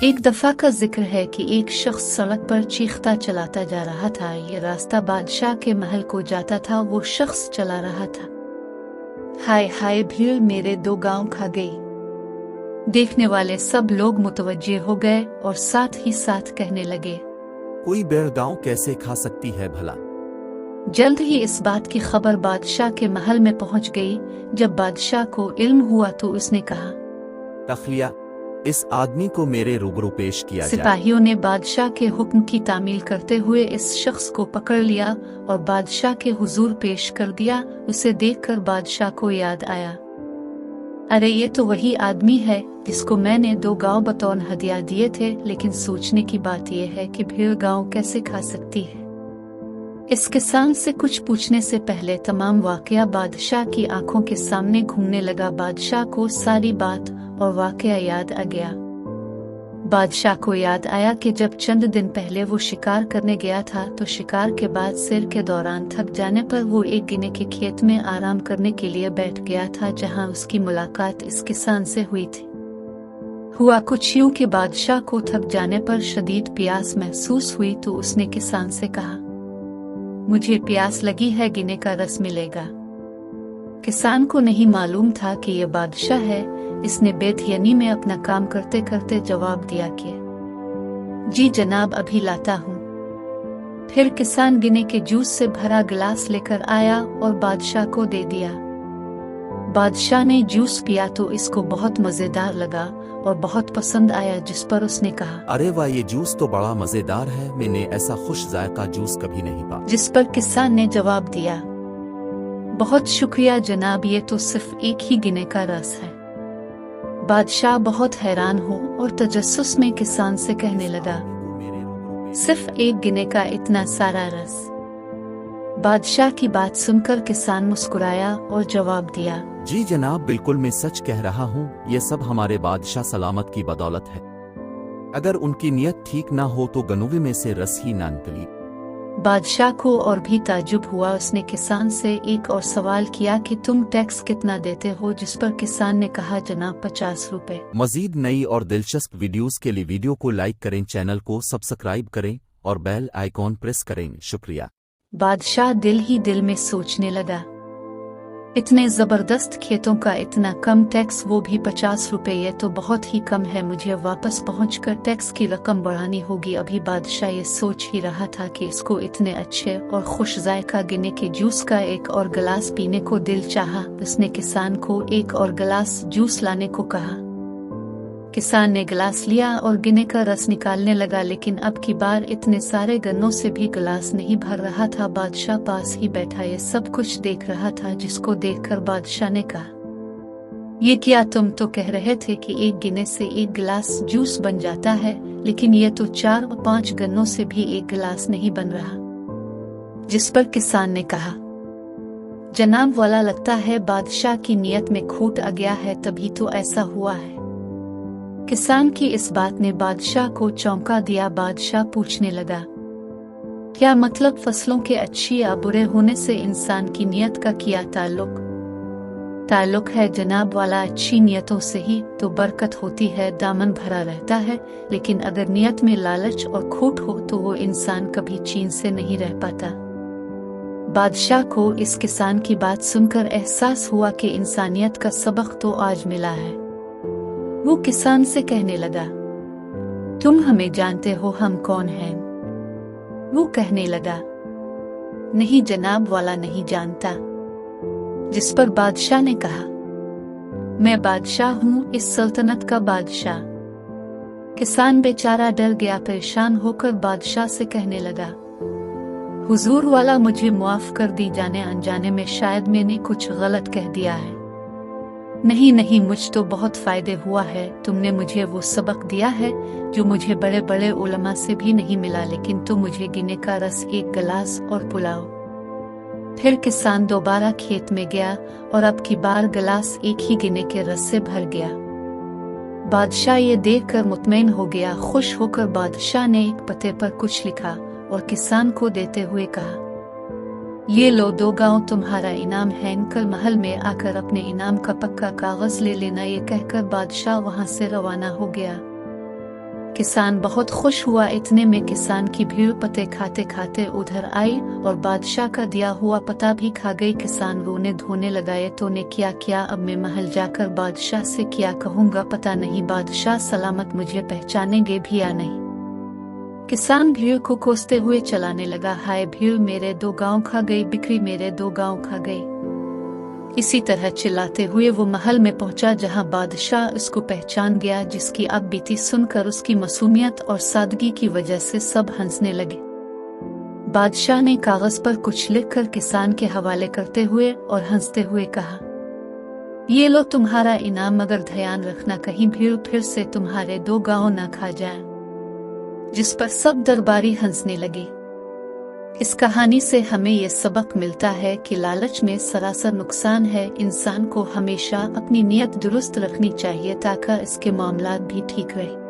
एक दफा का जिक्र है कि एक शख्स सड़क पर चीखता चलाता जा रहा था। ये रास्ता बादशाह के महल को जाता था। वो शख्स चला रहा था, हाय हाय भीड़ मेरे 2 गांव खा गई। देखने वाले सब लोग मुतवज्जे हो गए और साथ ही साथ कहने लगे, कोई भेड़ गांव कैसे खा सकती है भला। जल्द ही इस बात की खबर बादशाह के महल में पहुंच गई। जब बादशाह को इल्म हुआ तो उसने कहा, तखलिया, इस आदमी को मेरे रूबरू पेश किया जाए। सिपाहियों ने बादशाह के हुक्म की तामील करते हुए इस शख्स को पकड़ लिया और बादशाह के हुजूर पेश कर दिया। उसे देखकर बादशाह को याद आया, अरे ये तो वही आदमी है जिसको मैंने 2 गांव बतौर हदिया दिए थे। लेकिन सोचने की बात यह है कि भीड़ गांव कैसे खा सकती है। इस किसान से कुछ पूछने से पहले तमाम वाकया बादशाह की आंखों के सामने घूमने लगा। बादशाह को सारी बात और वाकया याद आ गया। बादशाह को याद आया कि जब चंद दिन पहले वो शिकार करने गया था तो शिकार के बाद सैर के दौरान थक जाने पर वो एक गिने के खेत में आराम करने के लिए बैठ गया था, जहां उसकी मुलाकात इस किसान से हुई थी। हुआ कुछ यूं कि बादशाह को थक जाने पर शदीद प्यास महसूस हुई तो उसने किसान से कहा, मुझे प्यास लगी है, गिने का रस मिलेगा। किसान को नहीं मालूम था कि यह बादशाह है। इसने बेधयनी में अपना काम करते करते जवाब दिया कि जी जनाब, अभी लाता हूँ। फिर किसान गिने के जूस से भरा गिलास लेकर आया और बादशाह को दे दिया। बादशाह ने जूस पिया तो इसको बहुत मजेदार लगा और बहुत पसंद आया, जिस पर उसने कहा, अरे वाह, ये जूस तो बड़ा मजेदार है, मैंने ऐसा खुश जायका जूस कभी नहीं पाया। जिस पर किसान ने जवाब दिया, बहुत शुक्रिया जनाब, ये तो सिर्फ एक ही गिने का रस है। बादशाह बहुत हैरान हो और तजस्सुस में किसान से कहने लगा, सिर्फ एक गिने का इतना सारा रस। बादशाह की बात सुनकर किसान मुस्कुराया और जवाब दिया, जी जनाब, बिल्कुल मैं सच कह रहा हूँ, ये सब हमारे बादशाह सलामत की बदौलत है। अगर उनकी नीयत ठीक ना हो तो गनुवे में से रस ही ना निकली। बादशाह को और भी ताज्जुब हुआ। उसने किसान से एक और सवाल किया कि तुम टैक्स कितना देते हो, जिस पर किसान ने कहा, जनाब 50 रुपए। मजीद नई और दिलचस्प वीडियोस के लिए वीडियो को लाइक करें, चैनल को सब्सक्राइब करें और बेल आइकॉन प्रेस करें। शुक्रिया। बादशाह दिल ही दिल में सोचने लगा, इतने जबरदस्त खेतों का इतना कम टैक्स, वो भी 50 रुपए, ये तो बहुत ही कम है। मुझे वापस पहुंचकर टैक्स की रकम बढ़ानी होगी। अभी बादशाह ये सोच ही रहा था कि इसको इतने अच्छे और खुश जायका गिने के जूस का एक और गिलास पीने को दिल चाहा। उसने किसान को एक और गिलास जूस लाने को कहा। किसान ने गिलास लिया और गिने का रस निकालने लगा, लेकिन अब की बार इतने सारे गन्नों से भी गिलास नहीं भर रहा था। बादशाह पास ही बैठा ये सब कुछ देख रहा था, जिसको देखकर बादशाह ने कहा, ये क्या, तुम तो कह रहे थे कि एक गिने से एक गिलास जूस बन जाता है, लेकिन ये तो 4 और 5 गन्नों से भी एक गिलास नहीं बन रहा। जिस पर किसान ने कहा, जनाब वाला, लगता है बादशाह की नीयत में खोट आ गया है, तभी तो ऐसा हुआ है। किसान की इस बात ने बादशाह को चौंका दिया। बादशाह पूछने लगा, क्या मतलब, फसलों के अच्छी या बुरे होने से इंसान की नीयत का क्या ताल्लुक है जनाब वाला। अच्छी नीयतों से ही तो बरकत होती है, दामन भरा रहता है। लेकिन अगर नीयत में लालच और खोट हो तो वो इंसान कभी चैन से नहीं रह पाता। बादशाह को इस किसान की बात सुनकर एहसास हुआ कि इंसानियत का सबक तो आज मिला है। वो किसान से कहने लगा, तुम हमें जानते हो, हम कौन हैं? वो कहने लगा, नहीं जनाब वाला, नहीं जानता। जिस पर बादशाह ने कहा, मैं बादशाह हूँ, इस सल्तनत का बादशाह। किसान बेचारा डर गया। परेशान होकर बादशाह से कहने लगा, हुजूर वाला, मुझे मुआफ कर दी, जाने अनजाने में शायद मैंने कुछ गलत कह दिया है। नहीं, मुझ तो बहुत फायदे हुआ है। तुमने मुझे वो सबक दिया है जो मुझे बड़े बड़े उलमा से भी नहीं मिला। लेकिन तुम मुझे गिने का रस, एक गिलास और पुलाओ। फिर किसान दोबारा खेत में गया और अब की बार गिलास एक ही गिने के रस से भर गया। बादशाह ये देखकर मुतमईन हो गया। खुश होकर बादशाह ने एक पते पर कुछ लिखा और किसान को देते हुए कहा, ये लो 2 गांव तुम्हारा इनाम है, कल महल में आकर अपने इनाम का पक्का कागज ले लेना। ये कहकर बादशाह वहां से रवाना हो गया। किसान बहुत खुश हुआ। इतने में किसान की भीड़ पत्ते खाते खाते उधर आई और बादशाह का दिया हुआ पता भी खा गई। किसान रोने धोने लगा, ये तो ने क्या किया, अब मैं महल जाकर बादशाह से क्या कहूँगा, पता नहीं बादशाह सलामत मुझे पहचानेंगे भी या नहीं। किसान भीड़ को कोसते हुए चलाने लगा, हाय भीड़ मेरे 2 गांव खा गई, बिक्री मेरे 2 गांव खा गई। इसी तरह चिल्लाते हुए वो महल में पहुंचा जहां बादशाह उसको पहचान गया, जिसकी अब बीती सुनकर उसकी मासूमियत और सादगी की वजह से सब हंसने लगे। बादशाह ने कागज पर कुछ लिखकर किसान के हवाले करते हुए और हंसते हुए कहा, ये लो तुम्हारा इनाम, मगर ध्यान रखना कहीं भीड़ फिर से तुम्हारे 2 गांव न खा जाए। जिस पर सब दरबारी हंसने लगे। इस कहानी से हमें यह सबक मिलता है कि लालच में सरासर नुकसान है। इंसान को हमेशा अपनी नीयत दुरुस्त रखनी चाहिए ताकि इसके मामलात भी ठीक रहे।